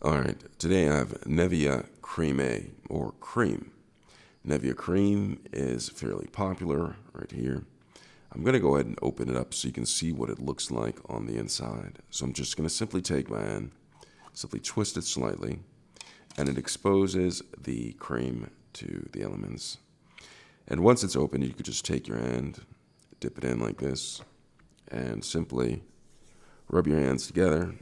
Alright, today I have Nivea Creme, or Cream. Nivea Creme is fairly popular right here. I'm going to go ahead and open it up so you can see what it looks like on the inside. So I'm just going to simply take my hand, simply twist it slightly, and it exposes the cream to the elements. And once it's open, you could just take your hand, dip it in like this, and simply rub your hands together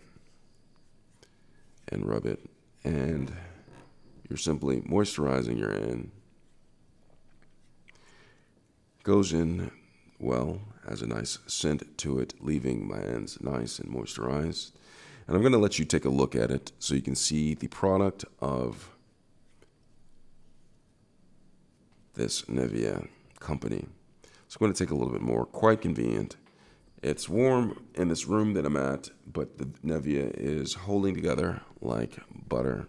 and rub it, and you're simply moisturizing your hand. Goes in well, has a nice scent to it, leaving my hands nice and moisturized. And I'm going to let you take a look at it so you can see the product of this Nivea company. So I'm going to take a little bit more. Quite convenient. It's warm in this room that I'm at, but the Nivea is holding together like butter.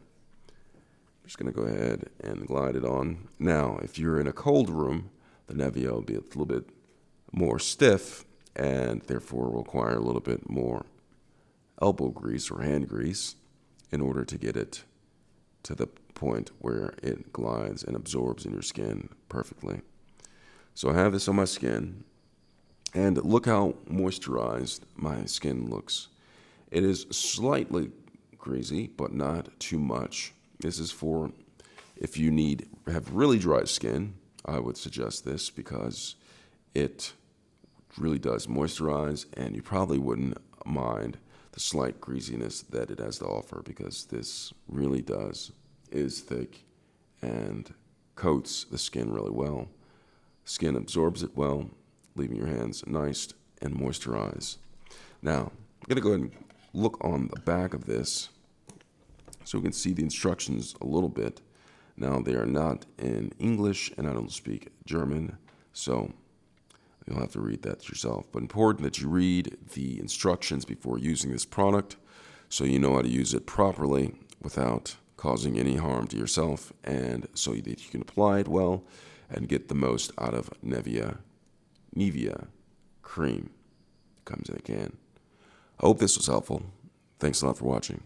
I'm just going to go ahead and glide it on. Now, if you're in a cold room, the Nivea will be a little bit more stiff and therefore require a little bit more elbow grease or hand grease in order to get it to the point where it glides and absorbs in your skin perfectly. So I have this on my skin. And look how moisturized my skin looks. It is slightly greasy, but not too much. This is for if you have really dry skin. I would suggest this because it really does moisturize, and you probably wouldn't mind the slight greasiness that it has to offer, because this really is thick and coats the skin really well. Skin absorbs it well, leaving your hands nice and moisturized. Now, I'm going to go ahead and look on the back of this so we can see the instructions a little bit. Now, they are not in English, and I don't speak German, so you'll have to read that yourself. But important that you read the instructions before using this product so you know how to use it properly without causing any harm to yourself, and so that you can apply it well and get the most out of Nivea Creme. Comes in a can. I hope this was helpful. Thanks a lot for watching.